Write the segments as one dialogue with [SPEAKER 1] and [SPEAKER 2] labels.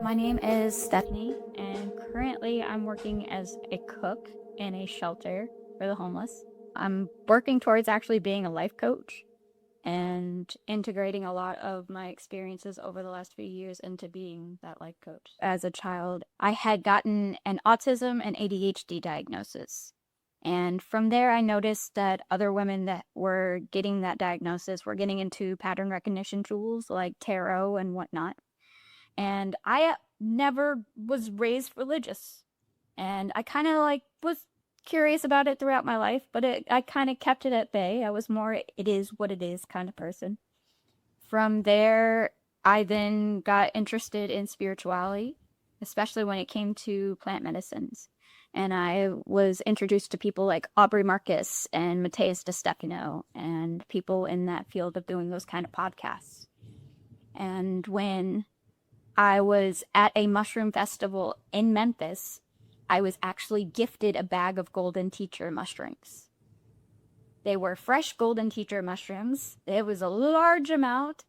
[SPEAKER 1] My name is Stephanie, and currently I'm working as a cook in a shelter for the homeless. I'm working towards actually being a life coach and integrating a lot of my experiences over the last few years into being that life coach. As a child, I had gotten an autism and ADHD diagnosis. And from there, I noticed that other women that were getting that diagnosis were getting into pattern recognition tools like tarot and whatnot. And I never was raised religious. And I kind of was curious about it throughout my life, but I kind of kept it at bay. I was more it is what it is kind of person. From there, I then got interested in spirituality, especially when it came to plant medicines. And I was introduced to people like Aubrey Marcus and Mateus DeStefano and people in that field of doing those kind of podcasts. And when I was at a mushroom festival in Memphis, I was actually gifted a bag of golden teacher mushrooms. They were fresh golden teacher mushrooms. It was a large amount.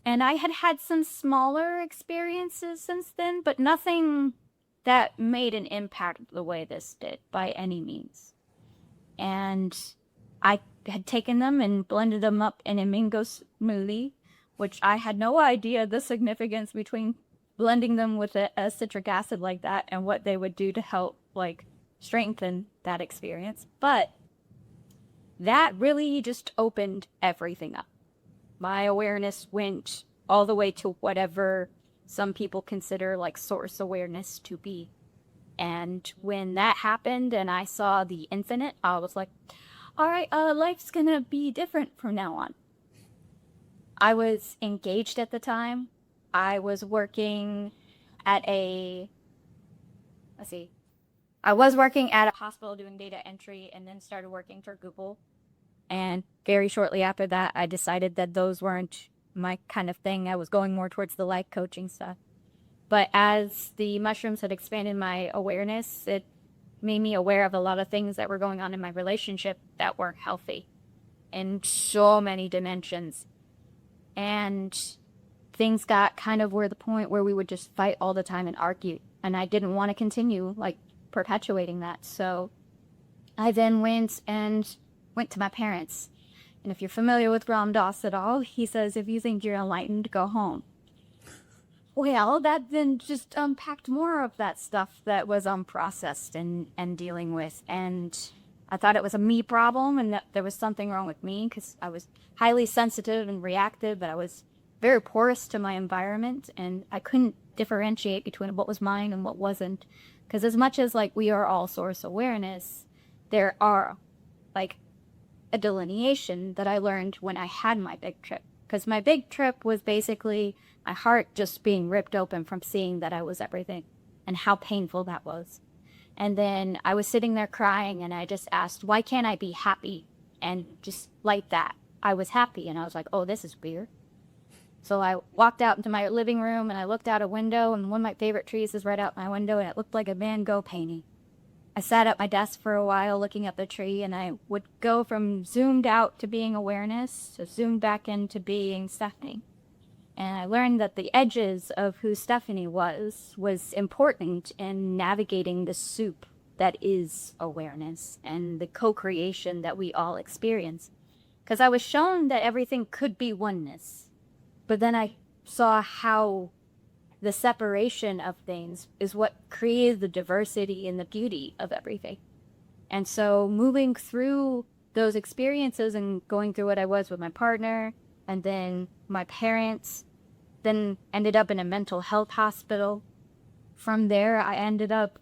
[SPEAKER 1] And I had had some smaller experiences since then, but nothing that made an impact the way this did by any means. And I had taken them and blended them up in a mango smoothie, which I had no idea the significance between blending them with a citric acid like that and what they would do to help strengthen that experience. But that really just opened everything up. My awareness went all the way to whatever some people consider source awareness to be. And when that happened and I saw the infinite, I was like, all right, life's gonna be different from now on. I was engaged at the time. I was working at I was working at a hospital doing data entry and then started working for Google. And very shortly after that, I decided that those weren't my kind of thing. I was going more towards the life coaching stuff. But as the mushrooms had expanded my awareness, it made me aware of a lot of things that were going on in my relationship that weren't healthy in so many dimensions. And things got kind of where the point where we would just fight all the time and argue. And I didn't want to continue perpetuating that. So I then went to my parents. And if you're familiar with Ram Dass at all, he says, if you think you're enlightened, go home. Well, that then just unpacked more of that stuff that was unprocessed and dealing with. And I thought it was a me problem and that there was something wrong with me because I was highly sensitive and reactive, but I was very porous to my environment and I couldn't differentiate between what was mine and what wasn't. Because as much as we are all source awareness, there are a delineation that I learned when I had my big trip. Because my big trip was basically my heart just being ripped open from seeing that I was everything and how painful that was. And then I was sitting there crying and I just asked, why can't I be happy? And just like that, I was happy. And I was like, oh, this is weird. So I walked out into my living room and I looked out a window and one of my favorite trees is right out my window and it looked like a Van Gogh painting. I sat at my desk for a while looking at the tree and I would go from zoomed out to being awareness to zoomed back into being Stephanie. And I learned that the edges of who Stephanie was important in navigating the soup that is awareness and the co-creation that we all experience. Because I was shown that everything could be oneness. But then I saw how the separation of things is what created the diversity and the beauty of everything. And so moving through those experiences and going through what I was with my partner and then my parents, then ended up in a mental health hospital. From there, I ended up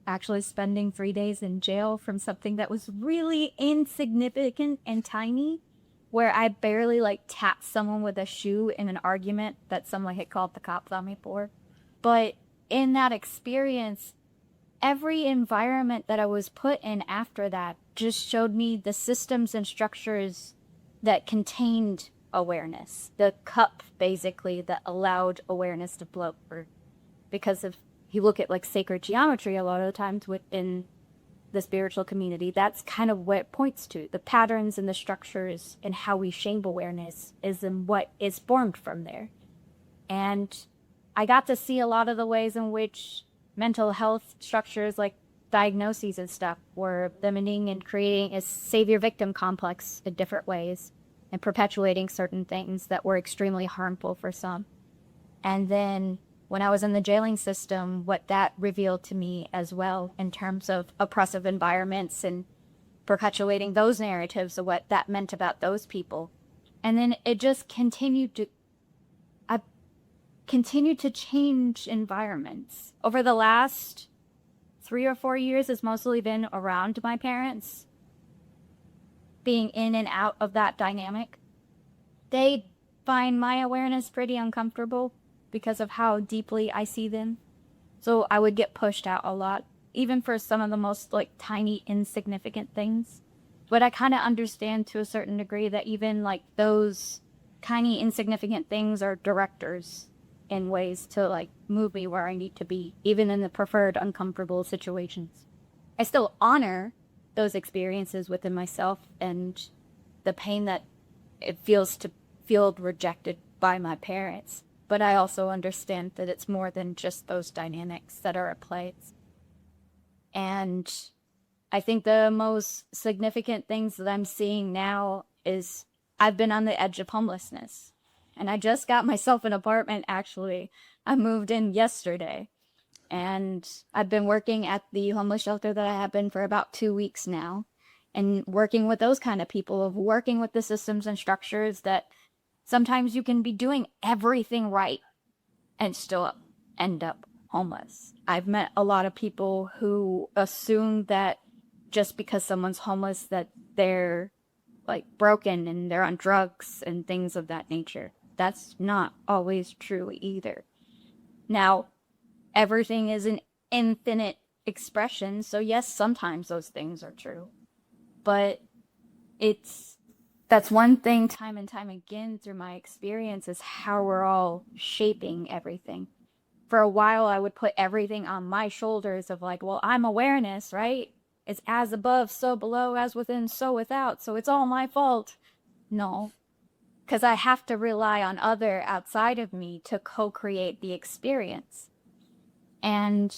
[SPEAKER 1] actually spending 3 days in jail from something that was really insignificant and tiny, where I barely tapped someone with a shoe in an argument that someone had called the cops on me for. But in that experience, every environment that I was put in after that just showed me the systems and structures that contained awareness. The cup, basically, that allowed awareness to flow through. Because if you look at sacred geometry a lot of the times within the spiritual community, that's kind of what it points to. The patterns and the structures and how we shape awareness is in what is formed from there. And I got to see a lot of the ways in which mental health structures like diagnoses and stuff were limiting and creating a savior-victim complex in different ways and perpetuating certain things that were extremely harmful for some. And then when I was in the jailing system, what that revealed to me as well in terms of oppressive environments and perpetuating those narratives of what that meant about those people. And then it just I continued to change environments. Over the last 3 or 4 years, it's mostly been around my parents, being in and out of that dynamic. They find my awareness pretty uncomfortable because of how deeply I see them. So I would get pushed out a lot, even for some of the most like tiny, insignificant things. But I kind of understand to a certain degree that even like those tiny, insignificant things are directors in ways to like move me where I need to be, even in the preferred uncomfortable situations. I still honor those experiences within myself and the pain that it feels to feel rejected by my parents. But I also understand that it's more than just those dynamics that are at play. And I think the most significant things that I'm seeing now is I've been on the edge of homelessness. And I just got myself an apartment, actually. I moved in yesterday. And I've been working at the homeless shelter that I have been for about 2 weeks now. And working with those kind of people, of working with the systems and structures that sometimes you can be doing everything right and still end up homeless. I've met a lot of people who assume that just because someone's homeless that they're like broken and they're on drugs and things of that nature. That's not always true either. Now, everything is an infinite expression, so yes, sometimes those things are true. But that's one thing time and time again through my experience is how we're all shaping everything. For a while, I would put everything on my shoulders of like, well, I'm awareness, right? It's as above, so below, as within, so without. So it's all my fault. No, because I have to rely on other outside of me to co-create the experience. And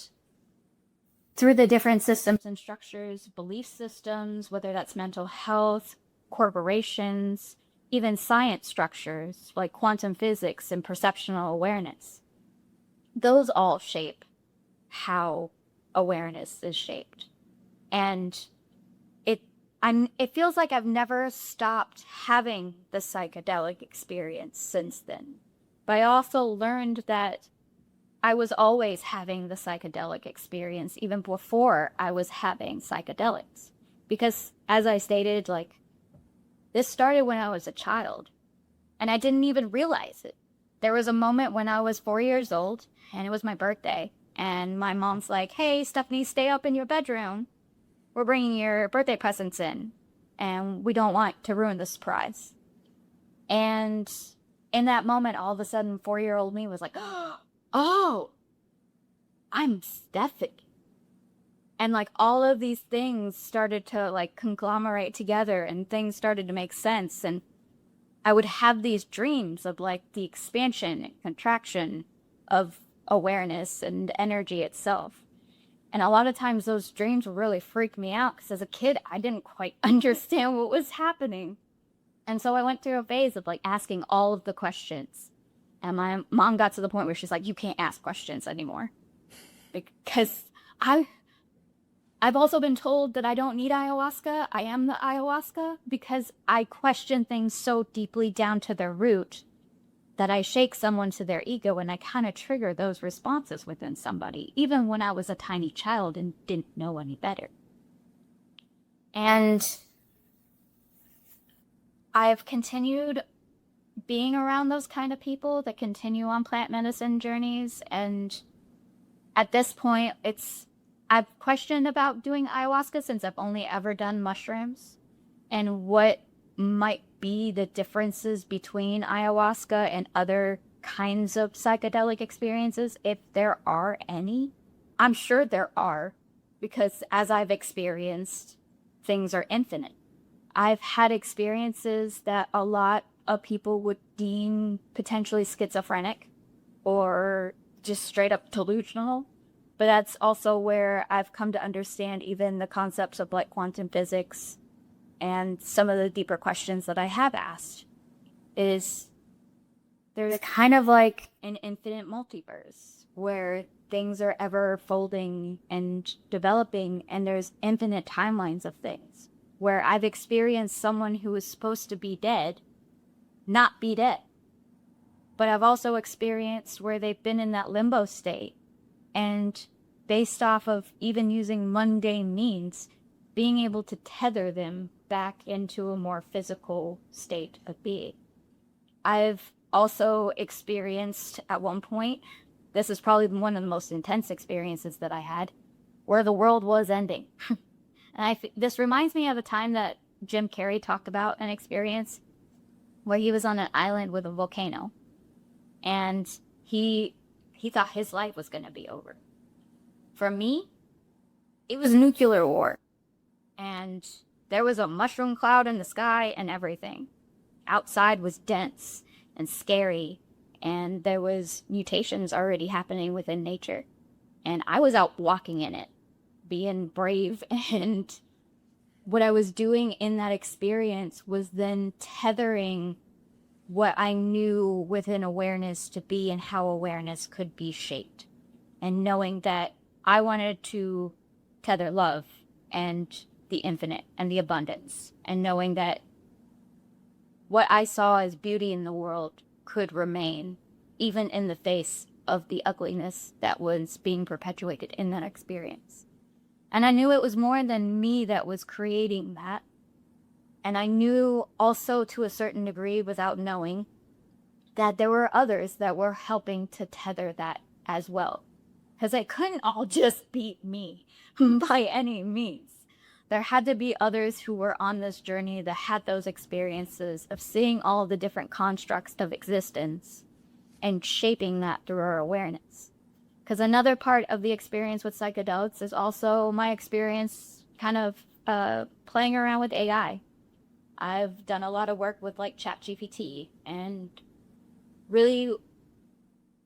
[SPEAKER 1] through the different systems and structures, belief systems, whether that's mental health, corporations, even science structures like quantum physics and perceptual awareness, those all shape how awareness is shaped. And it feels like I've never stopped having the psychedelic experience since then. But I also learned that I was always having the psychedelic experience even before I was having psychedelics. Because as I stated, like, this started when I was a child and I didn't even realize it. There was a moment when I was 4 years old and it was my birthday and my mom's like, hey, Stephanie, stay up in your bedroom. We're bringing your birthday presents in and we don't want to ruin the surprise. And in that moment, all of a sudden, 4-year-old me was like, oh, I'm Stephanie. And like all of these things started to like conglomerate together and things started to make sense. And I would have these dreams of like the expansion and contraction of awareness and energy itself. And a lot of times those dreams would really freak me out because as a kid, I didn't quite understand what was happening. And so I went through a phase of like asking all of the questions. And my mom got to the point where she's like, you can't ask questions anymore. Because I've also been told that I don't need ayahuasca. I am the ayahuasca because I question things so deeply down to their root that I shake someone to their ego and I kind of trigger those responses within somebody, even when I was a tiny child and didn't know any better. And I've continued being around those kind of people that continue on plant medicine journeys. And at this point, I've questioned about doing ayahuasca since I've only ever done mushrooms and what might be the differences between ayahuasca and other kinds of psychedelic experiences, if there are any. I'm sure there are, because as I've experienced, things are infinite. I've had experiences that a lot of people would deem potentially schizophrenic or just straight up delusional. But that's also where I've come to understand even the concepts of like quantum physics and some of the deeper questions that I have asked is there's kind of like an infinite multiverse where things are ever folding and developing, and there's infinite timelines of things where I've experienced someone who was supposed to be dead not be dead. But I've also experienced where they've been in that limbo state, and based off of even using mundane means, being able to tether them back into a more physical state of being. I've also experienced at one point, this is probably one of the most intense experiences that I had, where the world was ending. And this reminds me of a time that Jim Carrey talked about an experience where he was on an island with a volcano, and he thought his life was going to be over. For me, it was nuclear war, and there was a mushroom cloud in the sky and everything. Outside was dense and scary, and there was mutations already happening within nature. And I was out walking in it, being brave, and what I was doing in that experience was then tethering what I knew within awareness to be and how awareness could be shaped. And knowing that I wanted to tether love and the infinite and the abundance, and knowing that what I saw as beauty in the world could remain, even in the face of the ugliness that was being perpetuated in that experience. And I knew it was more than me that was creating that. And I knew also to a certain degree, without knowing, that there were others that were helping to tether that as well. Because it couldn't all just be me by any means. There had to be others who were on this journey that had those experiences of seeing all the different constructs of existence and shaping that through our awareness. Because another part of the experience with psychedelics is also my experience kind of playing around with AI. I've done a lot of work with like ChatGPT and really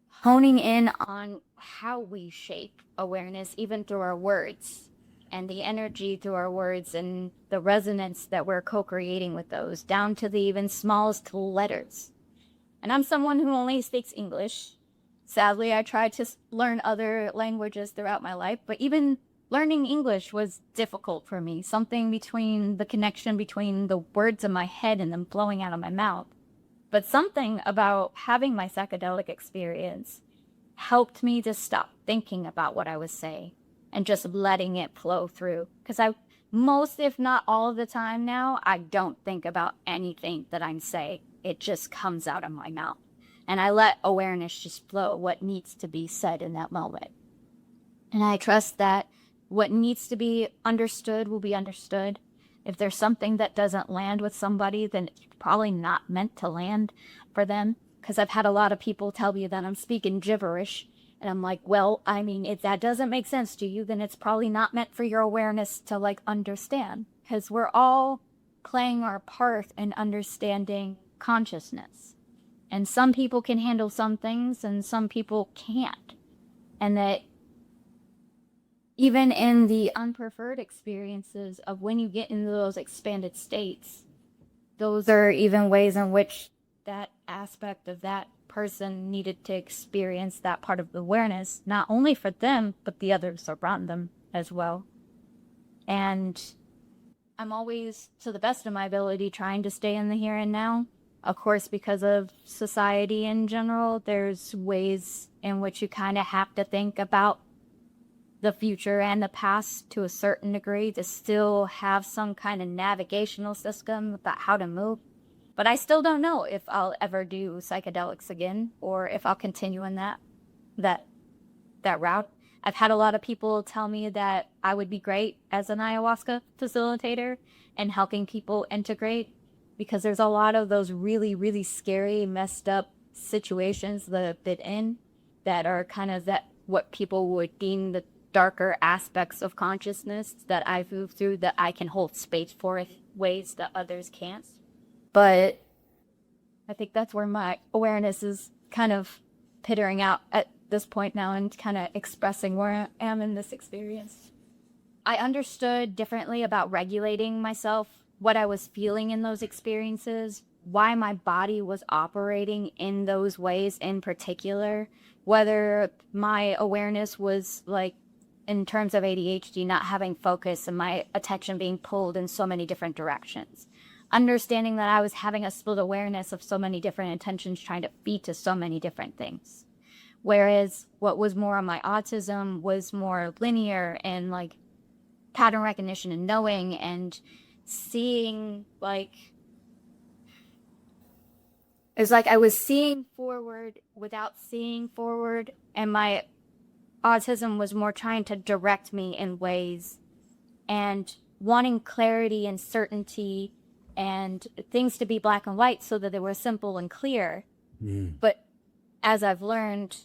[SPEAKER 1] honing in on how we shape awareness even through our words and the energy through our words and the resonance that we're co-creating with those, down to the even smallest letters. And I'm someone who only speaks English. Sadly, I tried to learn other languages throughout my life, but even learning English was difficult for me. Something between the connection between the words in my head and them flowing out of my mouth. But something about having my psychedelic experience helped me to stop thinking about what I was saying and just letting it flow through. Because most, if not all of the time now, I don't think about anything that I'm saying. It just comes out of my mouth. And I let awareness just flow what needs to be said in that moment. And I trust that what needs to be understood will be understood. If there's something that doesn't land with somebody, then it's probably not meant to land for them. Because I've had a lot of people tell me that I'm speaking gibberish. And I'm like, well, I mean, if that doesn't make sense to you, then it's probably not meant for your awareness to like understand. Because we're all playing our part in understanding consciousness. And some people can handle some things and some people can't. And that even in the unpreferred experiences of when you get into those expanded states, those are even ways in which that aspect of that person needed to experience that part of the awareness, not only for them, but the others around them as well. And I'm always, to the best of my ability, trying to stay in the here and now. Of course, because of society in general, there's ways in which you kind of have to think about the future and the past to a certain degree to still have some kind of navigational system about how to move. But I still don't know if I'll ever do psychedelics again or if I'll continue in that route. I've had a lot of people tell me that I would be great as an ayahuasca facilitator and helping people integrate, because there's a lot of those really, really scary, messed up situations that I've been in that are kind of that what people would deem the darker aspects of consciousness that I've moved through that I can hold space for in ways that others can't. But I think that's where my awareness is kind of pittering out. this point now and kind of expressing where I am in this experience. I understood differently about regulating myself, what I was feeling in those experiences, why my body was operating in those ways in particular, whether my awareness was like in terms of ADHD, not having focus and my attention being pulled in so many different directions. Understanding that I was having a split awareness of so many different intentions trying to feed to so many different things. Whereas what was more on my autism was more linear and like pattern recognition and knowing and seeing, like, it's like I was seeing forward without seeing forward, and my autism was more trying to direct me in ways and wanting clarity and certainty and things to be black and white so that they were simple and clear. But as I've learned,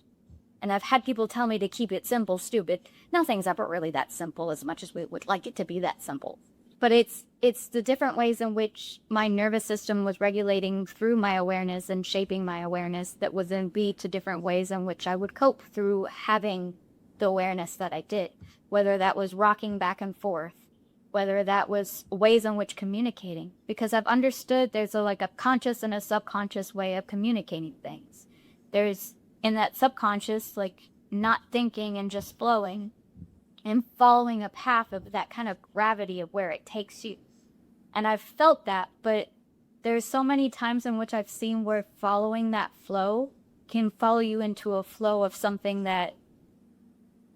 [SPEAKER 1] and I've had people tell me to keep it simple, stupid, nothing's ever really that simple as much as we would like it to be that simple. But it's the different ways in which my nervous system was regulating through my awareness and shaping my awareness that would then be to different ways in which I would cope through having the awareness that I did, whether that was rocking back and forth, whether that was ways in which communicating, because I've understood there's a conscious and a subconscious way of communicating things. There's in that subconscious, like not thinking and just flowing and following a path of that kind of gravity of where it takes you. And I've felt that, but there's so many times in which I've seen where following that flow can follow you into a flow of something that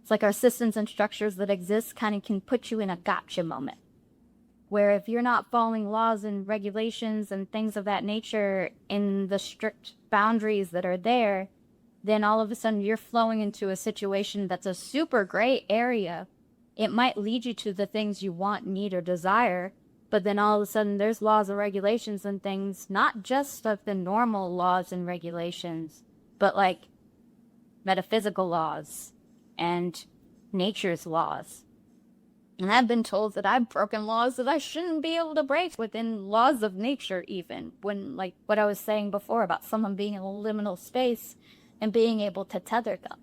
[SPEAKER 1] it's like our systems and structures that exist kind of can put you in a gotcha moment. Where if you're not following laws and regulations and things of that nature in the strict boundaries that are there, then all of a sudden you're flowing into a situation that's a super gray area. It might lead you to the things you want, need, or desire, but then all of a sudden there's laws and regulations and things, not just of the normal laws and regulations, but like metaphysical laws and nature's laws. And I've been told that I've broken laws that I shouldn't be able to break within laws of nature even, when like what I was saying before about someone being in a liminal space and being able to tether them.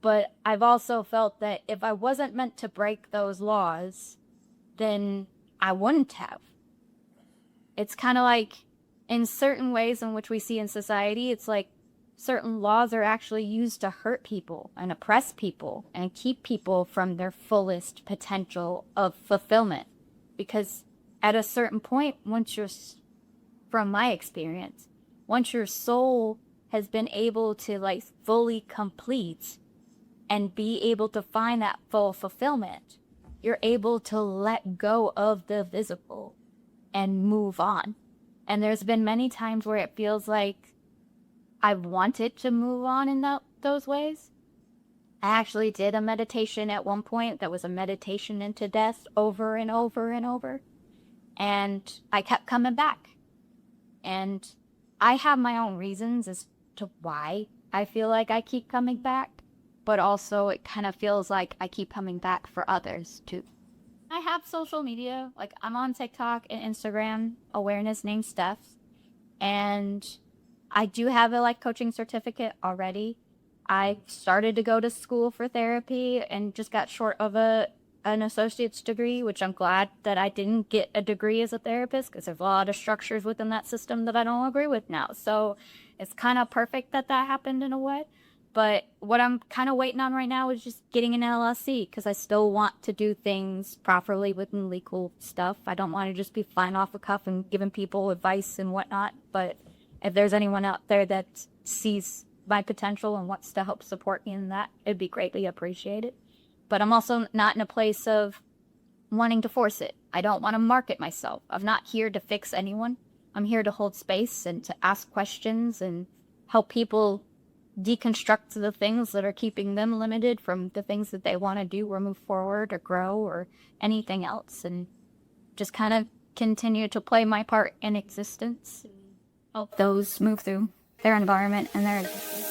[SPEAKER 1] But I've also felt that if I wasn't meant to break those laws, then I wouldn't have. It's kind of like in certain ways in which we see in society, it's like certain laws are actually used to hurt people and oppress people and keep people from their fullest potential of fulfillment. Because at a certain point, from my experience, once your soul has been able to like fully complete and be able to find that full fulfillment, you're able to let go of the physical and move on. And there's been many times where it feels like I've wanted to move on in those ways. I actually did a meditation at one point that was a meditation into death over and over and over. And I kept coming back. And I have my own reasons as to why I feel like I keep coming back. But also it kind of feels like I keep coming back for others too. I have social media. Like I'm on TikTok and Instagram, awareness named Steph. And I do have a life coaching certificate already. I started to go to school for therapy and just got short of an associate's degree, which I'm glad that I didn't get a degree as a therapist because there's a lot of structures within that system that I don't agree with now. So it's kind of perfect that happened in a way. But what I'm kind of waiting on right now is just getting an LLC because I still want to do things properly within legal stuff. I don't want to just be flying off the cuff and giving people advice and whatnot. But if there's anyone out there that sees my potential and wants to help support me in that, it'd be greatly appreciated. But I'm also not in a place of wanting to force it. I don't want to market myself. I'm not here to fix anyone. I'm here to hold space and to ask questions and help people deconstruct the things that are keeping them limited from the things that they want to do or move forward or grow or anything else, and just kind of continue to play my part in existence. Help those move through their environment and their existence.